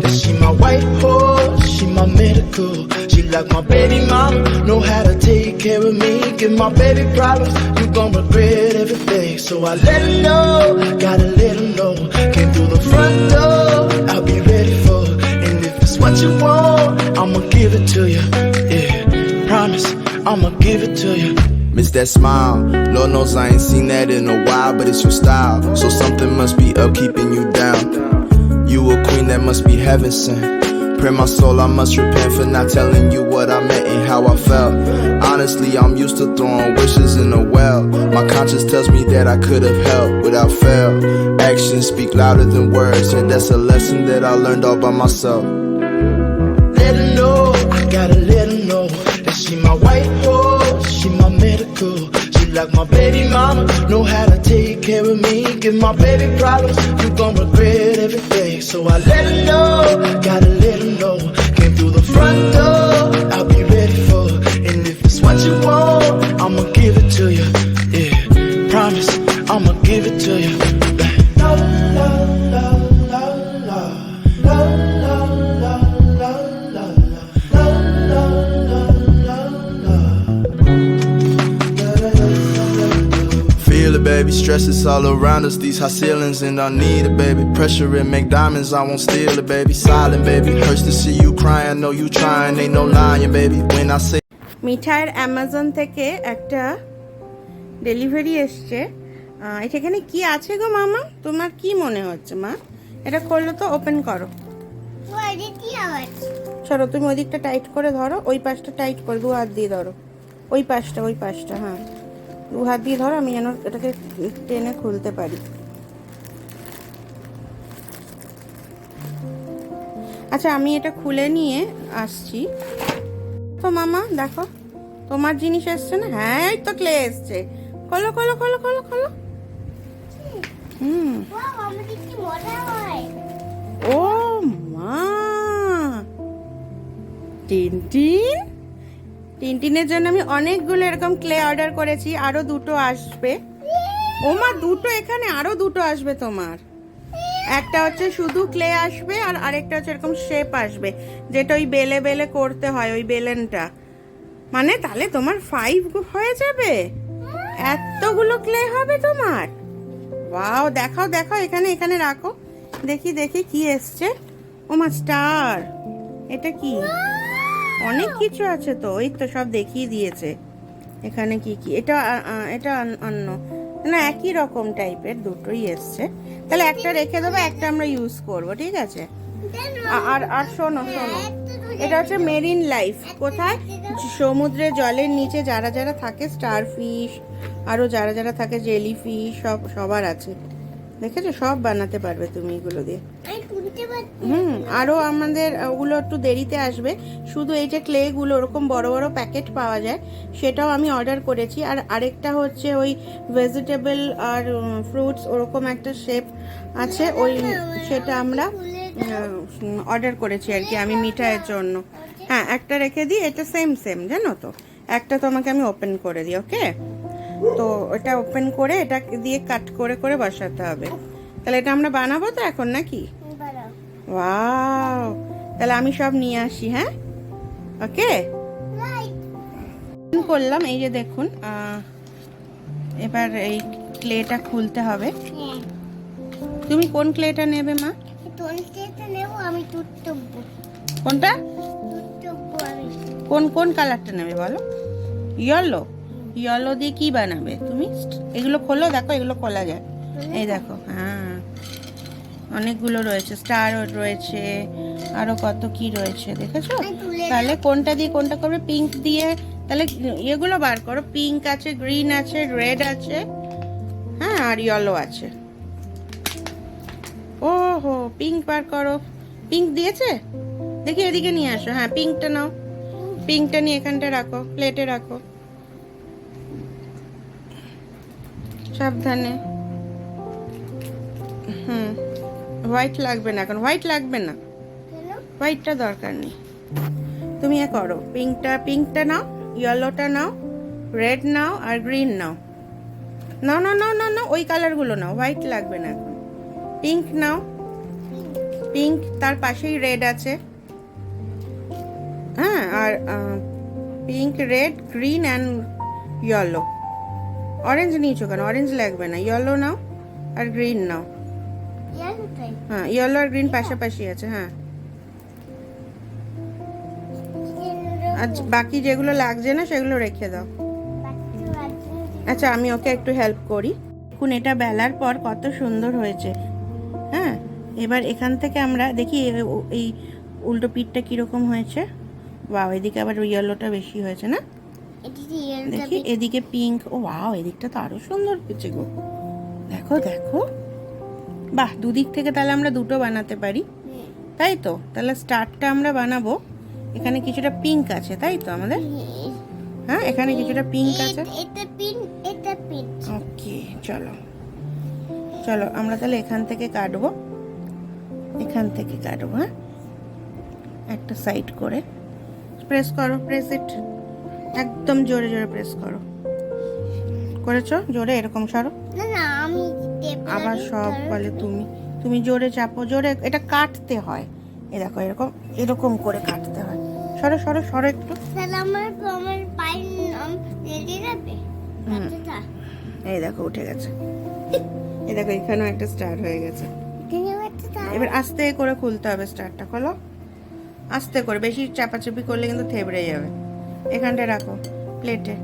She my white horse, she my medical. She like my baby mama, know how to take care of me. Give my baby problems, you gon' regret everything. So I let her know, gotta let her know. Came through the front door, I'll be ready for her. And if it's what you want, I'ma give it to you. Yeah, promise, I'ma give it to you. Miss that smile, Lord knows I ain't seen that in a while, but it's your style, so something must be up keeping you down. You a queen that must be heaven sent. Pray my soul, I must repent for not telling you what I meant and how I felt. Honestly, I'm used to throwing wishes in a well. My conscience tells me that I could have helped without fail. Actions speak louder than words, and that's a lesson that I learned all by myself. Let her know, I gotta let her know that she my white horse, she my medical. She like my baby mama, know how to take care of me. Give my baby problems, you gon' regret everything. So I let her know, gotta let her know. Came through the front door, I'll be ready for her. And if it's what you want, I'ma give it to you. Yeah, promise, I'ma give it to you. La, la, la, la, la, la, la, la, la, la, Feel it, baby, stress is all around us. These high ceilings and I need it, baby. Pressure and make diamonds, I won't steal it, baby. Silent, baby, hurts to see you crying. Know you trying, ain't no lying, baby. When I say মিঠাইয়ের Amazon থেকে একটা delivery এসছে। এখানে কি আছে গো মামা, তোমার কি মনে হচ্ছে মা? এটা করলো তো, ওপেন করো। চলো তুমি ওই দিকটা টাইট করে ধরো, ওই পাশটা টাইট করে দু হাত দিয়ে ধরো, ওই পাশটা হ্যাঁ দু হাত দিয়ে ধরো, আমি যেন এটাকে টেনে খুলতে পারি। আচ্ছা আমি এটা খুলে নিয়ে আসছি। তো মামা দেখো তোমার জিনিস এসছে না? হ্যাঁ এই তো ক্লে এসছে, খোলো খোলো খোলো খোলো খোলো। ও মা, টিনটিন, টিনটিনের জন্য আমি অনেকগুলো এরকম ক্লে অর্ডার করেছি, আরো দুটো আসবে। ও মা দুটো, এখানে আরো দুটো আসবে তোমার। একটা হচ্ছে শুধু ক্লে আসবে, আর আরেকটা হচ্ছে এরকম শেপ আসবে, যেটা ওই বেলে বেলে করতে হয়, ওই বেলেনটা। মানে তাহলে তোমার 5 হয়ে যাবে, এতগুলো ক্লে হবে তোমার। ওয়াও, দেখাও দেখাও, এখানে এখানে রাখো, দেখি দেখি কি এসছে। ও মা স্টার, এটা কি? অনেক কিছু আছে তো, ওই তো সব দেখিয়ে দিয়েছে এখানে কি কি। এটা এটা অন্য না, একই রকম টাইপের দুটোই এসছে। তাহলে একটা রেখে দেবো, একটা আমরা ইউজ করব, ঠিক আছে? আর আর শোনো শোনো, এটা হচ্ছে মেরিন লাইফ। কোথায়? সমুদ্রে জলের নিচে যারা যারা থাকে, স্টার ফিশ, আরো যারা যারা থাকে জেলি ফিশ, সবার আছে, দেখেছো? সব বানাতে পারবে তুমি এগুলো দিয়ে। আরো আমাদের ওগুলো একটু দেরিতে আসবে। শুধু এই যে ক্লে গুলো ওরকম বড় বড় প্যাকেট পাওয়া যায়, সেটাও আমি অর্ডার করেছি। আর আরেকটা হচ্ছে ওই ভেজিটেবল আর ফ্রুটস ওরকম একটা শেপ আছে, ওই সেটা আমরা অর্ডার করেছি আর কি, আমি মিঠাইয়ের জন্য। হ্যাঁ একটা রেখে দিই, এটা সেম সেম জানো তো। একটা তোমাকে আমি ওপেন করে দিই, ওকে? তো এটা ওপেন করে এটা দিয়ে কাট করে করে বসাতে হবে। তাহলে এটা আমরা বানাবো তো এখন নাকি? ওয়াও, তাহলে আমি সব নিয়ে আসি, হ্যাঁ ওকে। করলাম, এই যে দেখুন, এবার এই ক্লেটা খুলতে হবে। তুমি কোন ক্লেটা নেবে মা? কোনটা? কোন কোন কালারটা নেবে বলো? ইয়েলো, ইয়েলো দিয়ে কি বানাবে তুমি? এগুলো খোলো, দেখো এগুলো খোলা যায়, এই দেখো। হ্যাঁ অনেকগুলো রয়েছে, স্টার রয়েছে, আরো কত কি রয়েছে দেখেছো? তাহলে কোনটা দিয়ে কোনটা করবে? পিঙ্ক দিয়ে, তাহলে এগুলো বার করো। পিঙ্ক আছে, গ্রিন আছে, রেড আছে, হ্যাঁ আর ইয়েলো আছে। ওহো, পিঙ্ক বার করো। পিঙ্ক দিয়েছে, দেখি এদিকে নিয়ে আসো। হ্যাঁ পিঙ্কটা নাও, পিঙ্কটা নিয়ে এখানটা রাখো, প্লেটে রাখো, সাবধানে। হোয়াইট লাগবে না এখন, হোয়াইট লাগবে না, হোয়াইটটা দরকার নেই। তুমি এ করো, পিঙ্কটা নাও, ইয়েলোটা নাও, রেড নাও আর গ্রিন নাও। নাও নাও নাও নাও নাও, ওই কালারগুলো নাও, হোয়াইট লাগবে না এখন। পিঙ্ক নাও, পিঙ্ক, তার পাশেই রেড আছে। হ্যাঁ, আর pink, red, green and yellow. Orange নিয়েছো কেন? অরেঞ্জ লাগবে না, ইয়েলো নাও আর গ্রিন নাও। হ্যাঁ, ইয়েলো আর গ্রিন পাশাপাশি আছে। হ্যাঁ, আর বাকি যেগুলো লাগছে না সেগুলো রেখে দাও। আচ্ছা, আমি ওকে একটু হেল্প করি। এখন এটা বেলার পর কত সুন্দর হয়েছে। হ্যাঁ, এবার এখান থেকে আমরা দেখি এই উল্টো পিঠটা কিরকম হয়েছে। ওয়াও, এদিকে আবার ইয়েলোটা বেশি হয়েছে না? দেখি এদিকে পিঙ্ক। ও ওয়াও, এদিকটা তো আরো সুন্দর হয়েছে গো। দেখো দেখো, বাহ, দুদিক থেকে তাহলে আমরা দুটো বানাতে পারি, তাই তো? তাহলে স্টারটা আমরা বানাবো। এখানে কিছুটা পিঙ্ক আছে, তাই তো আমাদের? হ্যাঁ, এখানে কিছুটা পিঙ্ক আছে। ওকে, চলো চলো আমরা তাহলে এখান থেকে কাটবো, এখান থেকে কাটবো। হ্যাঁ, একটা সাইড করে প্রেস করো, প্রেস ইট, একদম জোরে জোরে প্রেস করো। করেছো? জোরে এরকম সরো। আবার সব বলে তুমি, তুমি জোরে চাপো, জোরে। এটা কাটতে হয়, এ দেখো এরকম এরকম করে কাটতে হয়। সরো সরো সরো একটু। এই দেখো উঠে গেছে, এই দেখো এখানেও একটা স্টার হয়ে গেছে। এবার আস্তে করে খুলতে হবে স্টারটা। খোলো আস্তে করে, বেশি চাপাচাপি করলে কিন্তু থেবড়ে যাবে। এখানটা রাখো প্লেটে।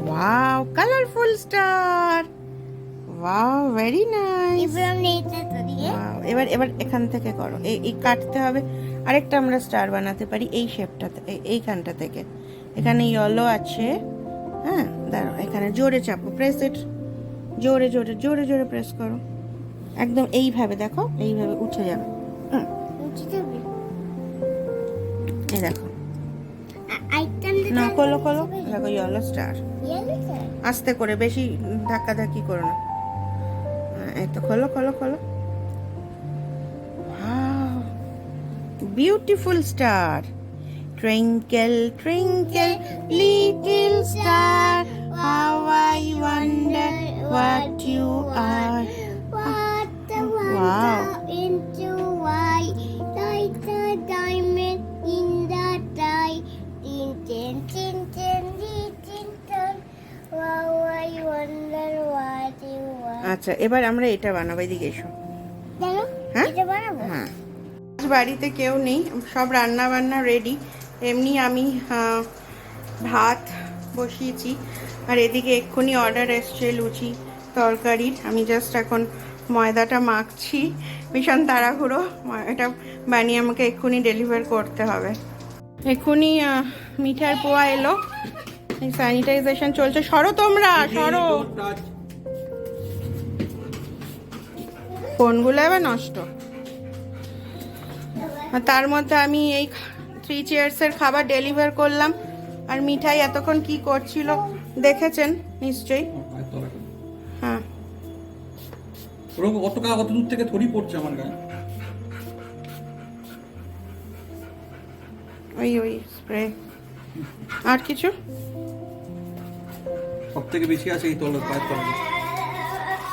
Wow, colourful star. Wow, very nice. এবার এবার এখান থেকে করো, এই কাটতে হবে। আরেকটা আমরা স্টার বানাতে পারি এই শেপটাতে, এইখানটা থেকে। এখানে ইয়েলো আছে। হ্যাঁ, দাঁড়াও, এখানে জোরে চাপো, প্রেস ইট, জোরে জোরে জোরে জোরে প্রেস করো। একদম এইভাবে, দেখো এইভাবে উঠে যাবে। এই দেখো না, খোলো খোলো, দেখো ইয়েলো স্টার। আস্তে করে, বেশি ধাক্কাধাক্কি করো না। এই তো, খোলো খোলো খোলো। Beautiful star. Twinkle, twinkle, little star, how I wonder what you are. Wow. Into white, like the diamond in the sky. Tin, tin, tin, tin, tin, tin. Wow, I wonder what you are. আচ্ছা, এবার আমরা এটা বানাবো। এদিকে এসো। জানো? হ্যাঁ? এটা বানাবো? হ্যাঁ, আজ বাড়িতে কেউ নেই, সব রান্না বান্না রেডি। এমনি আমি ভাত বসিয়েছি, আর এদিকে এক্ষুনি অর্ডার এসছে লুচি তরকারির। আমি জাস্ট এখন ময়দাটা মাখছি, ভীষণ তাড়াহুড়ো। এটা বানিয়ে আমাকে এক্ষুনি ডেলিভার করতে হবে। এক্ষুনি মিঠার পোয়া এলো, এই স্যানিটাইজেশন চলছে। সরো তোমরা, সরো। ফোনগুলো এবার নষ্ট। আর তার মধ্যে আমি এই 3 চেয়ার্সের খাবার ডেলিভার করলাম, আর মিঠাই এতক্ষণ কি করছিল দেখেছেন নিশ্চয়ই। হ্যাঁ, কত দূর থেকে থরি পড়ছে আমার গায়ে। ওই ওই স্প্রে। আর কিছু? সব থেকে বেশি আছে এই তলের পায়ের তলে।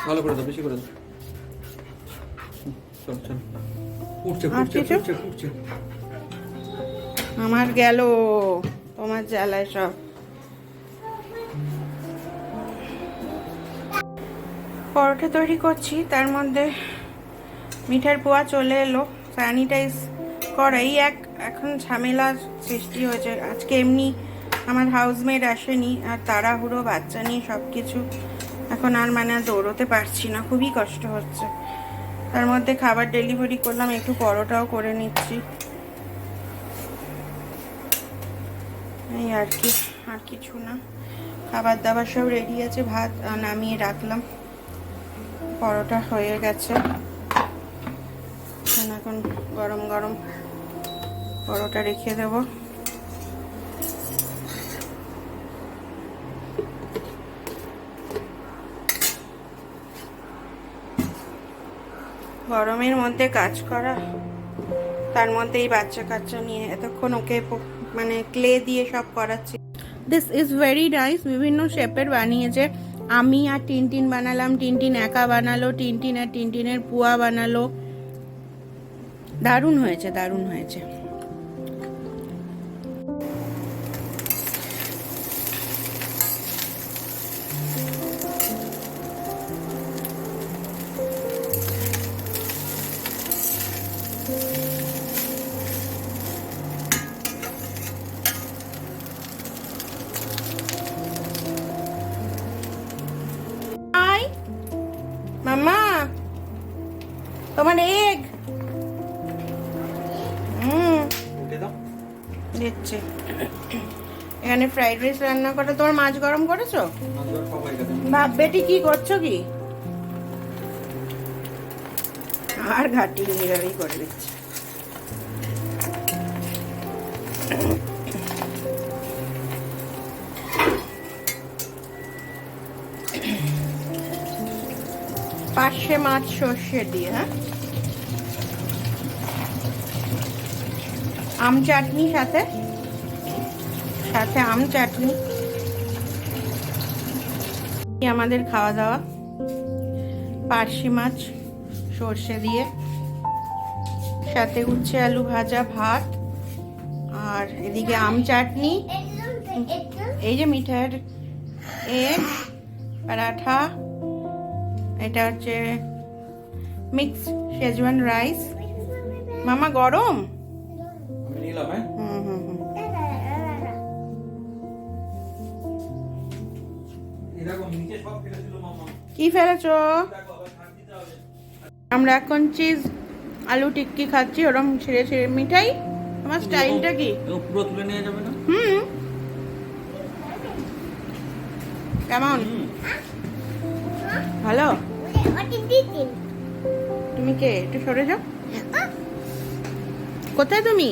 ভালো করে দাও, বেশি করে দাও। চল চল, উঠছে উঠছে উঠছে উঠছে। আমার গেল, তোমার জ্বালায় সব। পরোটা তৈরি করছি, তার মধ্যে মিঠার পোয়া চলে এলো। স্যানিটাইজ করা এই এখন ঝামেলা সৃষ্টি হয়েছে। আজকে এমনি আমার হাউসমেট আসেনি, আর তাড়াহুড়ো বাচ্চা নিয়ে সব কিছু, এখন আর দৌড়তে পারছি না, খুবই কষ্ট হচ্ছে। তার মধ্যে খাবার ডেলিভারি করলাম, একটু পরোটাও করে নিচ্ছি, এই আর কি, আর কিছু না। খাবার দাবার সব রেডি আছে, ভাত নামিয়ে রাখলাম, পরোটা হয়ে গেছে। এখন গরম গরম পরোটা রেখে দেব। গরমের মধ্যে কাজ করা, তার মধ্যে এই বাচ্চা কাচ্চা নিয়ে এতক্ষণ ওকে ক্লে দিয়ে সব করাচ্ছি। This is very nice. বিভিন্ন শেপের বানিয়েছে। আমি আর টিনটিন বানালাম, টিনটিন একা বানালো, টিনটিন আর টিনটিনের পুয়া বানালো, দারুণ হয়েছে, দারুণ হয়েছে। মাম্মা, তোমার এগ উঠে দাও। দিচ্ছে। এখানে ফ্রাইড রাইস রান্না করে, তোমার মাছ গরম করেছো? মাছ ধোয়ার সব হয়ে গেছে। বাপ বেটি কি করছো কি? আর ঘাটি নিরালি করে দিচ্ছে। পার্শে মাছ সর্ষে দিয়ে, হ্যাঁ, আম চাটনি সাথে সাথে আম চাটনি। আমাদের খাওয়া দাওয়া পার্শে মাছ সর্ষে দিয়ে, সাথে উচ্ছে আলু ভাজা, ভাত, আর এদিকে আম চাটনি, এই যে মিঠাইয়ের এগ, পরাঠা, এটা হচ্ছে মিক্স শেজওয়ান রাইস। মামা গরম? আমি নিলাম। হ্যাঁ, এরকম নিচে সব ফেলেছিল মামা। কি ফেলেছো? দেখো আবার ছাড় দিতে হবে। আমরা এখন চিজ আলু টিক্কি খাচ্ছি, ওরম ছেড়ে ছেড়ে। মিঠাই, আমার স্টাইলটা কি? পুরো তুলে নিয়ে যাবে না? কেমন? ভালো? তুমি কে? একটু সরে যাও। কোথায় তুমি?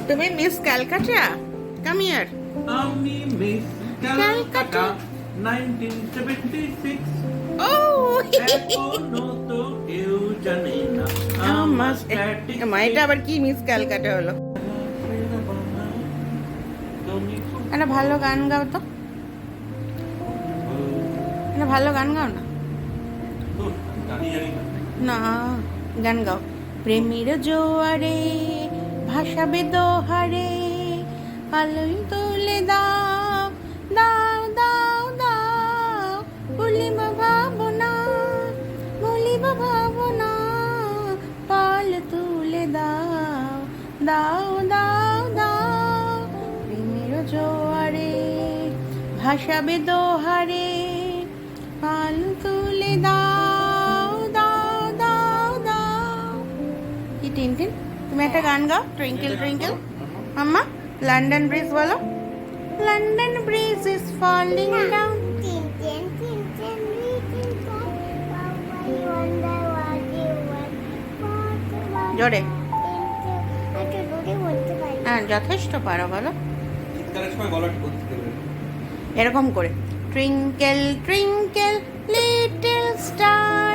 তুমি মিস ক্যালকাটা? Come here. আমি মিস ক্যালকাটা 1976। ও এখনো তো কেউ জানে না আমার static এটা আবার কি মিস ক্যালকাটা হলো? একটা ভালো গান গাও তো, একটা ভালো গান গাও না। না, গান গাও। প্রেমের জোয়ারে ভাসাবে দোহারে, আলোয় তুলে দাও দাও দাও দাও, ভুলিবা ভাবনা, ভুলিবা ভাবনা, পাল তুলে দাও দাও দাও দাও। প্রেমের জোয়ারে ভাসাবে দোহারে, পাল তুলে দাও দাও দাও দাও। কি টিনটিন, তুমি একটা গান গাও। Twinkle twinkle. মাম্মা, লন্ডন ব্রিজ বলো। London bridge is falling down. জোরে। হ্যাঁ, যথেষ্ট পারো, বলো। চিৎকারের সময় গলাটা করতে দেবে। এরকম করে, twinkle twinkle little star,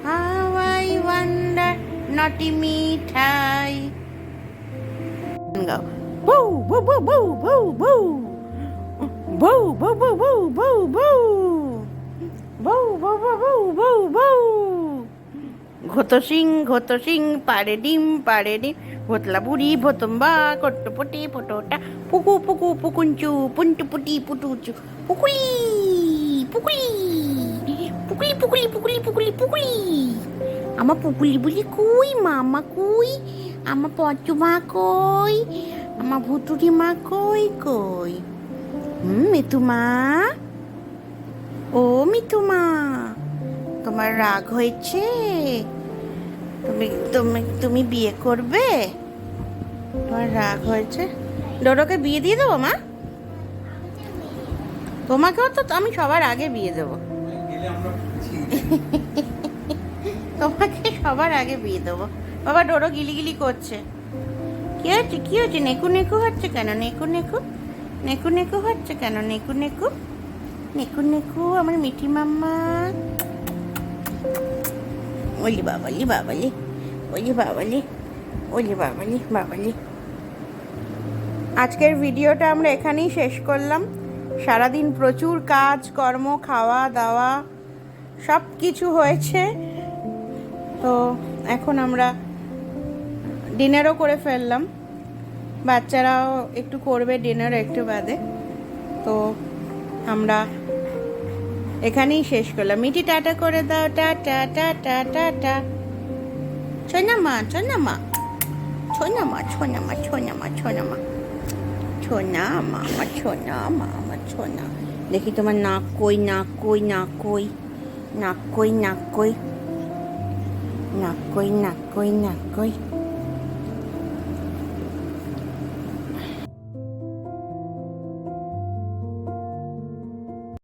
how I wonder, নটি মিঠাই। গাও। বউ বউ বউ বউ বউ বউ বউ বউ বউ বউ বউ বউ বউ বউ বউ বউ বউ। ঘত সিং পারে ডিম পারে ডিম, ভোতলা বুড়ি ভোতম্বা, কট্টপটি পটোটা, পুকু পুকু পুকুঞ্চু, পুন্টু পুটি পুটুচু, পুকুলি পুকুলি পুকুলি পুকুলি পুকুলি পুকুলি পুকুলি। আমার পুকুলি বলি কই, মামা কই, আমার পচু মা কই, আমার ভুতুরি মা কই কই। মিতু মা, ও মিতু মা, তোমার রাগ হয়েছে? তুমি তুমি তুমি বিয়ে করবে? তোমার রাগ হয়েছে? ডোডোকে বিয়ে দিয়ে দেবো মা? তোমাকেও তো আমি সবার আগে বিয়ে দেবো। গেলে আমরা তোমাকে সবার আগে বিয়ে দেবো। বাবা, ডোডো গিলিগিলি করছে। কি হচ্ছে, কি হচ্ছে? নেকু নেকু হচ্ছে কেন? নেকু নেকু নেকু নেকু হচ্ছে কেন? নেকু নেকু নেকু নেকু, আমার মিঠি মাম্মা। ওলি বাবালি বাবালি, ওলি বাবালি, ওলি বাবালি বাবালি। আজকের ভিডিওটা আমরা এখানেই শেষ করলাম। সারাদিন প্রচুর কাজ কর্ম, খাওয়া দাওয়া সব কিছু হয়েছে। তো এখন আমরা ডিনারও করে ফেললাম, বাচ্চারাও একটু করবে ডিনার একটু বাদে। তো আমরা এখানেই শেষ করলাম। মিটি টাটা করে দাও, টাটা টাটা টাটা। ছোনামা ছোনামা ছোনামা ছোনামা ছোনামা ছোনামা ছোনামা আমার ছোনামা আমার ছোনা। দেখি তোমার নাক কই, নাক কই, নাক কই, নাক কই, নাক কই, নাক কই, নাক কই, নাক কই।